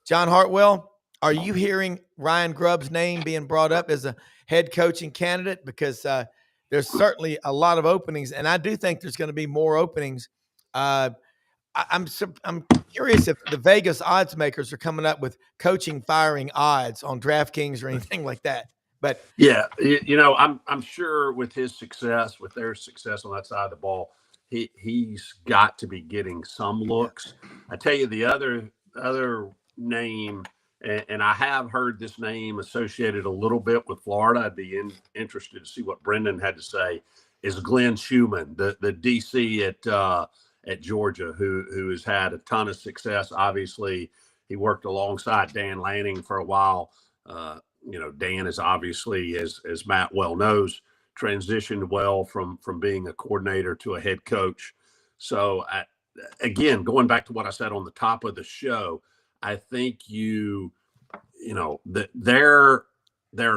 John Hartwell, are you hearing Ryan Grubb's name being brought up as a head coaching candidate? Because there's certainly a lot of openings, and I do think there's going to be more openings. I'm curious if the Vegas odds makers are coming up with coaching firing odds on DraftKings or anything like that. But yeah, you know, I'm sure with their success on that side of the ball, he's got to be getting some looks. I tell you, the other name, and I have heard this name associated a little bit with Florida. I'd be interested to see what Brendan had to say. Is Glenn Schumann, the DC at Georgia, who has had a ton of success. Obviously, he worked alongside Dan Lanning for a while. You know, Dan is obviously, as Matt well knows, transitioned well from being a coordinator to a head coach. So, again, going back to what I said on the top of the show, I think they're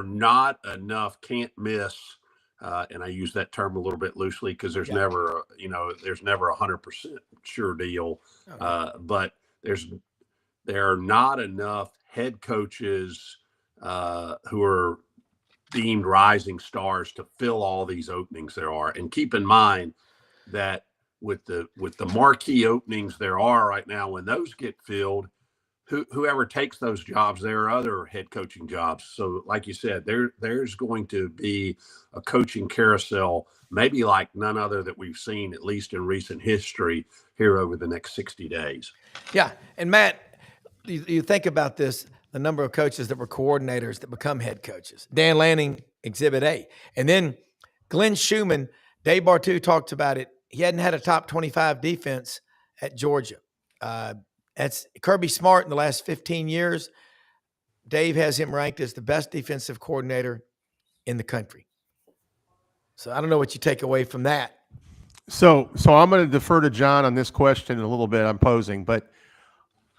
not enough can't miss. And I use that term a little bit loosely because there's never a 100% sure deal. But there are not enough head coaches who are deemed rising stars to fill all these openings there are. And keep in mind that with the marquee openings there are right now, when those get filled, whoever takes those jobs, there are other head coaching jobs. So like you said, there's going to be a coaching carousel, maybe like none other that we've seen, at least in recent history, here over the next 60 days. Yeah. And Matt, you think about this, the number of coaches that were coordinators that become head coaches. Dan Lanning, Exhibit A. And then Glenn Schumann, Dave Bartu talked about it. He hadn't had a top 25 defense at Georgia. That's Kirby Smart in the last 15 years. Dave has him ranked as the best defensive coordinator in the country. So I don't know what you take away from that. So I'm going to defer to John on this question in a little bit I'm posing, but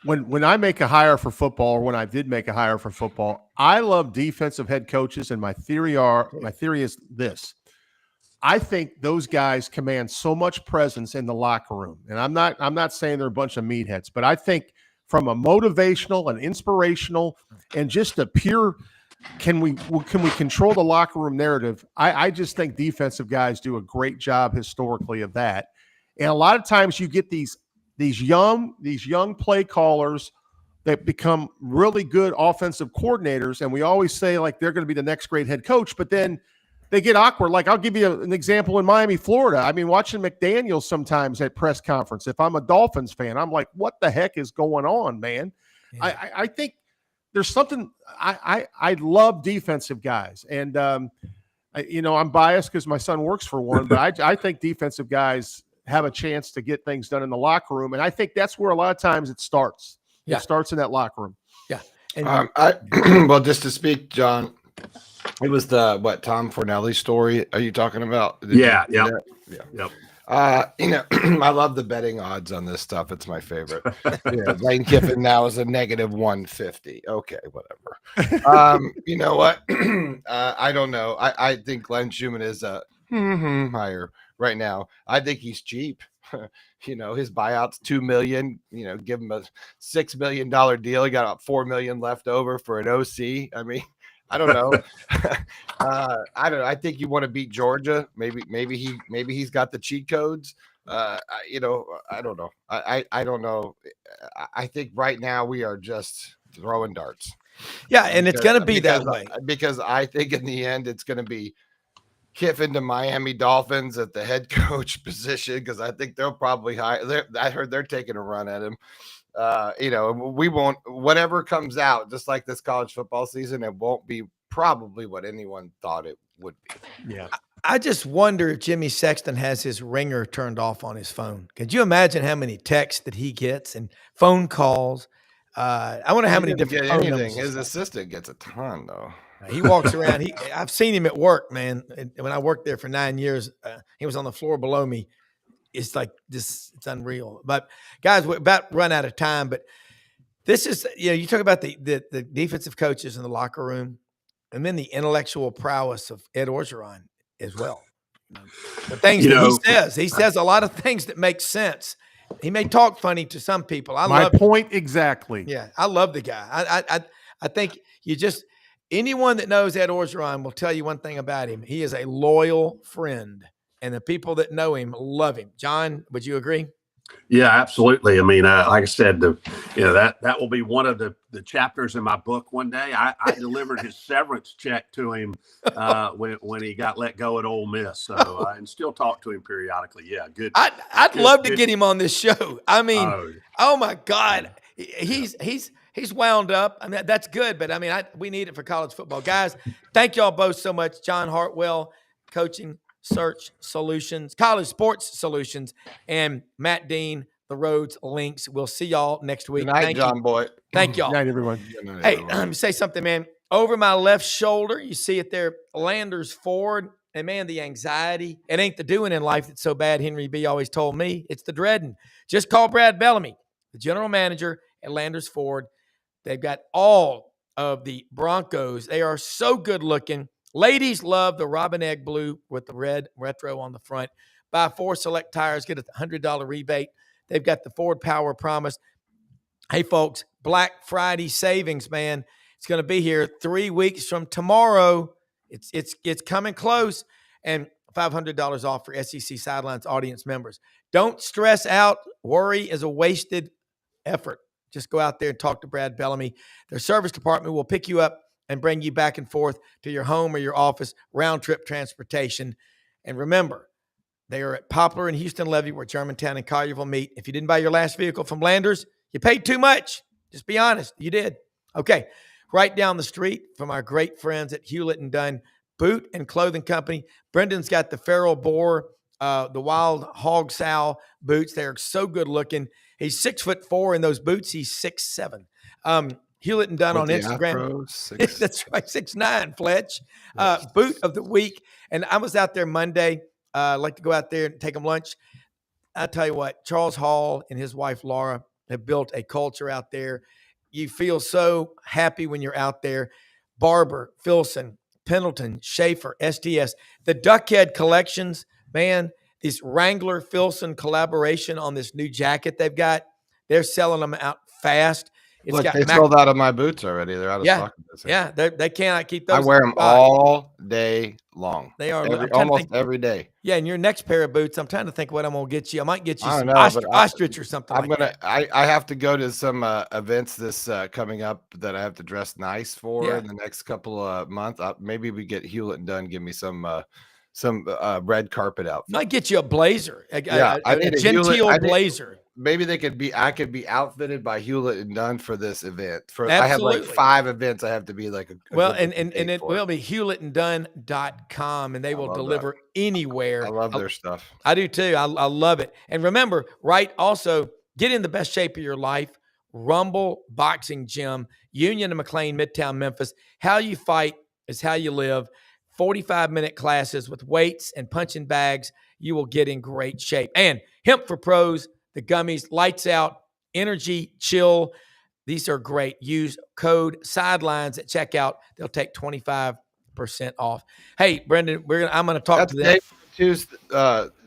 when I make a hire for football, or when I did make a hire for football, I love defensive head coaches, and my theory is this. I think those guys command so much presence in the locker room. And I'm not saying they're a bunch of meatheads, but I think from a motivational and inspirational and just a pure can we control the locker room narrative? I just think defensive guys do a great job historically of that. And a lot of times you get these young play callers that become really good offensive coordinators, and we always say like they're going to be the next great head coach, but then they get awkward. Like I'll give you an example in Miami, Florida. I mean, watching McDaniels sometimes at press conference, if I'm a Dolphins fan, I'm like, what the heck is going on, man? Yeah. I think there's something I love defensive guys. And, I'm biased because my son works for one, but I think defensive guys have a chance to get things done in the locker room. And I think that's where a lot of times it starts. Yeah. It starts in that locker room. Yeah. And well, just to speak, John, it was the Tom Fornelli story. Are you talking about? Yeah. I love the betting odds on this stuff. It's my favorite. Lane Kiffin now is a negative 150. Okay, whatever. You know what? I don't know. I think Glenn Schumann is a higher right now. I think he's cheap. His buyout's $2 million. Give him a $6 million deal. He got about $4 million left over for an OC. I mean, I don't know. I don't know. I think you want to beat Georgia. Maybe he's got the cheat codes. I don't know. I don't know. I think right now we are just throwing darts. Yeah, and it's going to be that way. Because I think in the end it's going to be Kiffin to Miami Dolphins at the head coach position, because I think they'll probably hire. I heard they're taking a run at him. We won't. Whatever comes out, just like this college football season, it won't be probably what anyone thought it would be. Yeah. I just wonder if Jimmy Sexton has his ringer turned off on his phone. Could you imagine how many texts that he gets and phone calls? I wonder how many different phone numbers. His assistant gets a ton, though. He walks around. I've seen him at work, man. And when I worked there for 9 years, he was on the floor below me. It's like this. It's unreal. But guys, we're about run out of time. But this is, you talk about the defensive coaches in the locker room, and then the intellectual prowess of Ed Orgeron as well. The things that he says a lot of things that make sense. He may talk funny to some people. My point exactly. Yeah, I love the guy. I think anyone that knows Ed Orgeron will tell you one thing about him. He is a loyal friend, and the people that know him love him. John, would you agree? Yeah, absolutely. I mean, like I said, that will be one of the chapters in my book one day. I delivered his severance check to him when he got let go at Ole Miss. So and still talk to him periodically. Yeah, good. I'd love to get him on this show. I mean, oh my God, he's wound up. I mean, that's good, but I mean, we need it for college football, guys. Thank y'all both so much, John Hartwell, coaching search solutions, college sports solutions, and Matt Dean, the Rhodes Links. We'll see y'all next week. Good night, John Boy. Thank y'all. Good night, everyone. Hey, let me say something, man. Over my left shoulder, you see it there, Landers Ford. And man, the anxiety, it ain't the doing in life that's so bad. Henry B. always told me it's the dreading. Just call Brad Bellamy, the general manager at Landers Ford. They've got all of the Broncos. They are so good looking. Ladies love the Robin Egg Blue with the red retro on the front. Buy 4 select tires, get a $100 rebate. They've got the Ford Power Promise. Hey, folks, Black Friday savings, man. It's going to be here 3 weeks from tomorrow. It's coming close, and $500 off for SEC Sidelines audience members. Don't stress out. Worry is a wasted effort. Just go out there and talk to Brad Bellamy. Their service department will pick you up and bring you back and forth to your home or your office, round-trip transportation. And remember, they are at Poplar and Houston Levee, where Germantown and Collierville meet. If you didn't buy your last vehicle from Landers, you paid too much. Just be honest. You did. Okay. Right down the street from our great friends at Hewlett & Dunn Boot and Clothing Company. Brendan's got the Feral Boar, the Wild Hog Sow boots. They're so good looking. He's 6'4" in those boots. He's 6'7". Hewlett & Dunn on Instagram. That's right, 6'9", Fletch. Boot of the week. And I was out there Monday. I like to go out there and take them lunch. I tell you what, Charles Hall and his wife Laura have built a culture out there. You feel so happy when you're out there. Barber, Filson, Pendleton, Schaefer, SDS. The Duckhead collections, man, this Wrangler Filson collaboration on this new jacket they've got, they're selling them out fast. Look, they sold out of my boots already. They're out of stock. Yeah, they cannot keep those. I wear them all day long. They are almost every day. Yeah, and your next pair of boots, I'm trying to think what I'm going to get you. I might get you some ostrich or something I have to go to some events this coming up that I have to dress nice for in the next couple of months. Maybe we get Hewlett & Dunn, give me some red carpet outfit. Might get you a blazer. I need a genteel blazer. Maybe I could be outfitted by Hewlett & Dunn for this event. Absolutely. I have like 5 events. I have to be like and it will be HewlettandDunn.com, and they will deliver anywhere. I love their stuff. I do too. I love it. And remember, also get in the best shape of your life. Rumble Boxing Gym, Union and McLean, Midtown Memphis. How you fight is how you live. 45-minute classes with weights and punching bags. You will get in great shape. And Hemp for Pros, the gummies, Lights Out, Energy, Chill. These are great. Use code SIDELINES at checkout. They'll take 25% off. Hey, Brendan, I'm going to talk to them. Dave Bartu's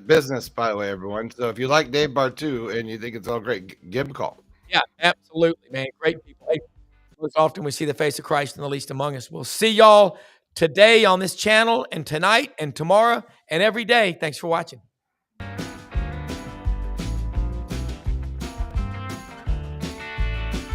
business, by the way, everyone. So if you like Dave Bartu and you think it's all great, give him a call. Yeah, absolutely, man. Great people. Hey, most often we see the face of Christ in the least among us. We'll see y'all today on this channel, and tonight and tomorrow and every day. Thanks for watching.